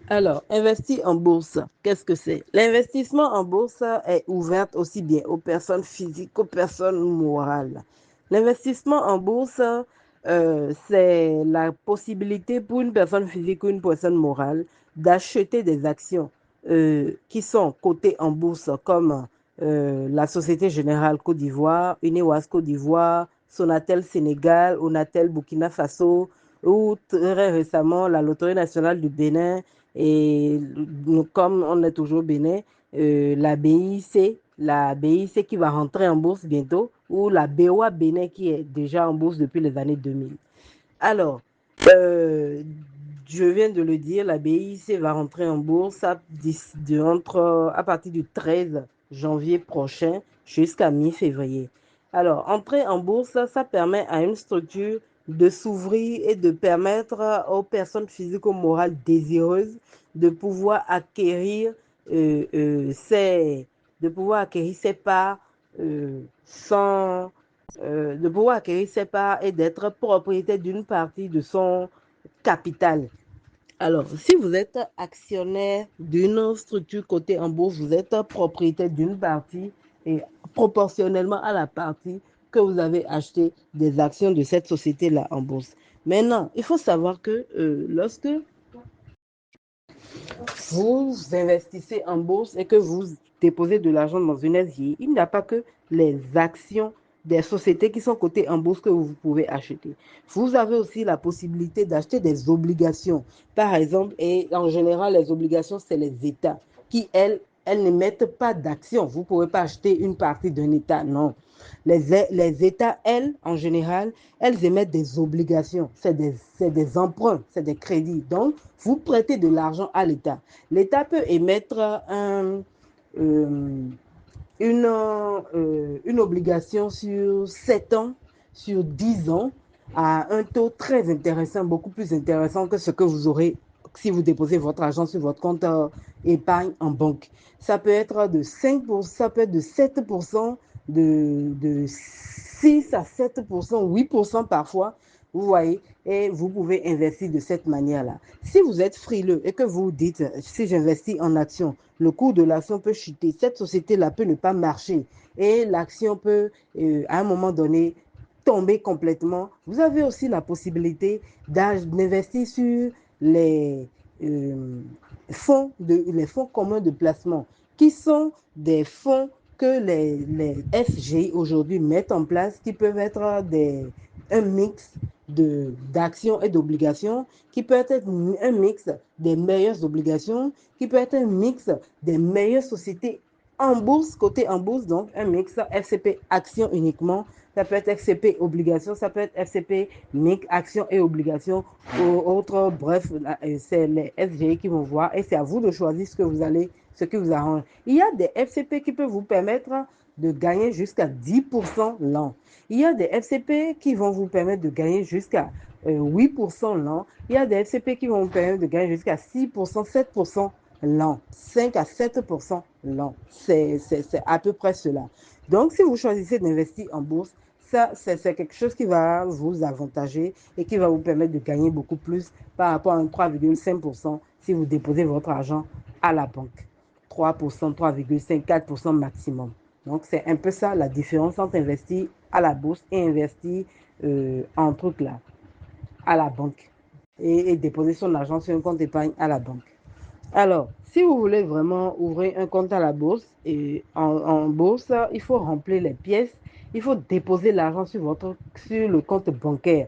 Alors, investir en bourse, qu'est-ce que c'est? L'investissement en bourse est ouvert aussi bien aux personnes physiques qu'aux personnes morales. L'investissement en bourse, c'est la possibilité pour une personne physique ou une personne morale d'acheter des actions qui sont cotées en bourse comme la Société Générale Côte d'Ivoire, Unewas Côte d'Ivoire, Sonatel Sénégal, Onatel Burkina Faso ou très récemment la Loterie nationale du Bénin et comme on est toujours au Bénin, la BIC qui va rentrer en bourse bientôt, ou la BOA Bénin qui est déjà en bourse depuis les années 2000. Alors, euh, je viens de le dire, la BIC va rentrer en bourse à partir du 13 janvier prochain jusqu'à mi-février. Alors, entrer en bourse, ça permet à une structure de s'ouvrir et de permettre aux personnes physiques ou morales désireuses de pouvoir acquérir euh, euh, ces, ces parts sans de pouvoir acquérir ses parts et d'être propriétaire d'une partie de son capital. Alors, si vous êtes actionnaire d'une structure cotée en bourse, vous êtes propriétaire d'une partie et proportionnellement à la partie que vous avez acheté des actions de cette société-là en bourse. Maintenant, il faut savoir que lorsque vous investissez en bourse et que vous déposez de l'argent dans une SGI, il n'y a pas que les actions des sociétés qui sont cotées en bourse que vous pouvez acheter. Vous avez aussi la possibilité d'acheter des obligations, par exemple, et en général, les obligations, c'est les États qui, elles n'émettent pas d'actions. Vous ne pouvez pas acheter une partie d'un État, non. Les États, elles, en général, elles émettent des obligations. C'est des emprunts, c'est des crédits. Donc, vous prêtez de l'argent à l'État. L'État peut émettre euh, une obligation sur 7 ans, sur 10 ans, à un taux très intéressant, beaucoup plus intéressant que ce que vous aurez si vous déposez votre argent sur votre compte épargne en banque. Ça peut être de 5%, ça peut être de 7%, de 6 à 7%, 8% parfois. Vous voyez, et vous pouvez investir de cette manière-là. Si vous êtes frileux et que vous dites, si j'investis en action, le cours de l'action peut chuter, cette société-là peut ne pas marcher et l'action peut, à un moment donné, tomber complètement. Vous avez aussi la possibilité d'investir sur les, euh, les fonds communs de placement, qui sont des fonds que les SGI aujourd'hui mettent en place, qui peuvent être un mix d'actions et d'obligations, qui peut être un mix des meilleures obligations, qui peut être un mix des meilleures sociétés en bourse, côté en bourse, donc un mix FCP action uniquement, ça peut être FCP obligation, ça peut être FCP MIC action et obligation, ou autre, bref, c'est les SGI qui vont voir et c'est à vous de choisir ce qui vous arrange. Il y a des FCP qui peuvent vous permettre de gagner jusqu'à 10% l'an. Il y a des FCP qui vont vous permettre de gagner jusqu'à 8% l'an. Il y a des FCP qui vont vous permettre de gagner jusqu'à 6%, 7% l'an, 5 à 7% l'an. C'est à peu près cela. Donc, si vous choisissez d'investir en bourse, ça, c'est quelque chose qui va vous avantager et qui va vous permettre de gagner beaucoup plus par rapport à un 3,5% si vous déposez votre argent à la banque. 3%, 3,5, 4% maximum. Donc, c'est un peu ça la différence entre investir à la bourse et investir en truc là, à la banque. Et déposer son argent sur un compte épargne à la banque. Alors, si vous voulez vraiment ouvrir un compte à la bourse, et en bourse, il faut remplir les pièces, il faut déposer l'argent sur le compte bancaire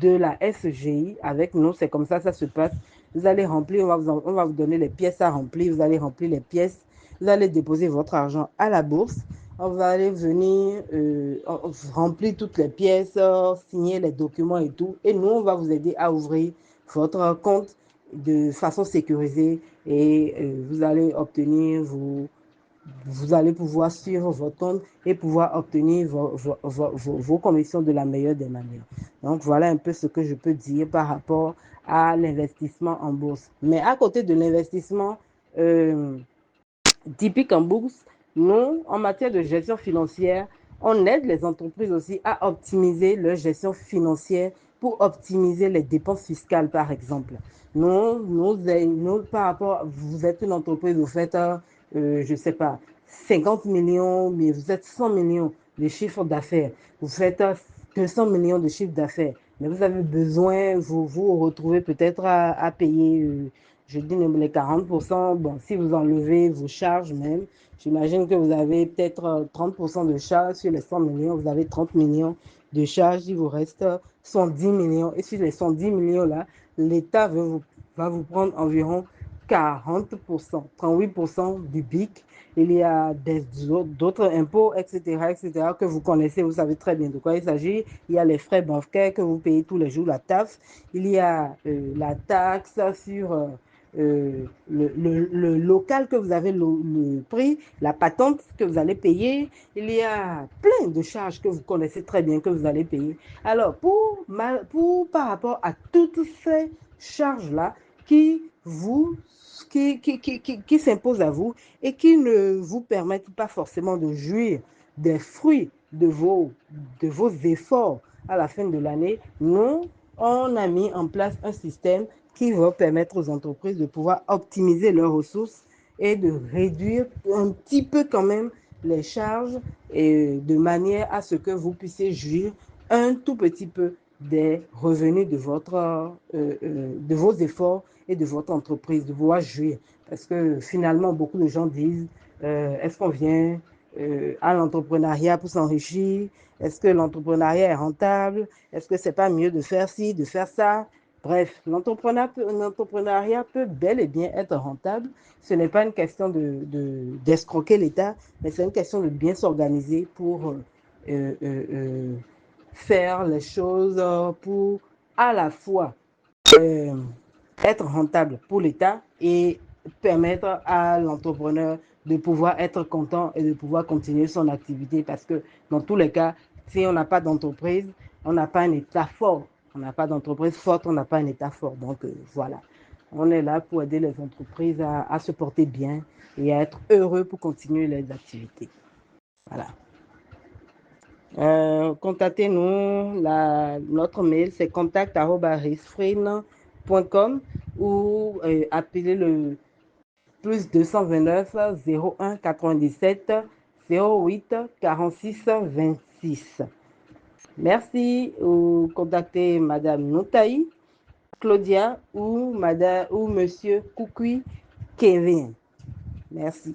de la SGI avec nous. C'est comme ça se passe. Vous allez remplir, on va vous donner les pièces à remplir, vous allez remplir les pièces, vous allez déposer votre argent à la bourse. On va aller venir remplir toutes les pièces, signer les documents et tout. Et nous, on va vous aider à ouvrir votre compte de façon sécurisée et vous allez obtenir vous allez pouvoir suivre votre compte et pouvoir obtenir vos commissions de la meilleure des manières. Donc voilà un peu ce que je peux dire par rapport à l'investissement en bourse. Mais à côté de l'investissement euh, typique en bourse, nous, en matière de gestion financière, on aide les entreprises aussi à optimiser leur gestion financière pour optimiser les dépenses fiscales, par exemple. Nous, par rapport, vous êtes une entreprise, vous faites, je ne sais pas, 50 millions, mais vous êtes 100 millions de chiffre d'affaires. Vous faites 200 millions de chiffre d'affaires. Mais vous avez besoin, vous vous retrouvez peut-être à payer, je dis les 40%. Bon, si vous enlevez vos charges même, j'imagine que vous avez peut-être 30% de charges sur les 100 millions. Vous avez 30 millions de charges, il vous reste 110 millions. Et sur les 110 millions-là, l'État va vous prendre environ 40%, 38% du BIC. Il y a d'autres impôts, etc., que vous connaissez, vous savez très bien de quoi il s'agit. Il y a les frais bancaires que vous payez tous les jours, la TAF. Il y a la taxe sur le local que vous avez le prix, la patente que vous allez payer. Il y a plein de charges que vous connaissez très bien que vous allez payer. Alors, par rapport à toutes ces charges-là qui vous qui s'imposent à vous et qui ne vous permettent pas forcément de jouir des fruits de vos efforts à la fin de l'année, nous, on a mis en place un système qui va permettre aux entreprises de pouvoir optimiser leurs ressources et de réduire un petit peu quand même les charges et de manière à ce que vous puissiez jouir un tout petit peu des revenus de vos efforts et de votre entreprise, de pouvoir jouir. Parce que finalement, beaucoup de gens disent, est-ce qu'on vient à l'entrepreneuriat pour s'enrichir? Est-ce que l'entrepreneuriat est rentable? Est-ce que c'est pas mieux de faire ci, de faire ça? Bref, l'entrepreneuriat peut bel et bien être rentable. Ce n'est pas une question d'escroquer l'État, mais c'est une question de bien s'organiser pour faire les choses pour à la fois euh, être rentable pour l'État et permettre à l'entrepreneur de pouvoir être content et de pouvoir continuer son activité parce que dans tous les cas, si on n'a pas d'entreprise, on n'a pas un État fort. On n'a pas d'entreprise forte, on n'a pas un État fort. Donc voilà, on est là pour aider les entreprises à se porter bien et à être heureux pour continuer les activités. Voilà. Contactez-nous. Notre mail, c'est contact@risfrine.com ou appelez le plus 229 01 97 08 46 26. Merci. Ou contactez Madame Noutaï, Claudia ou Madame ou Monsieur Koukui Kevin. Merci.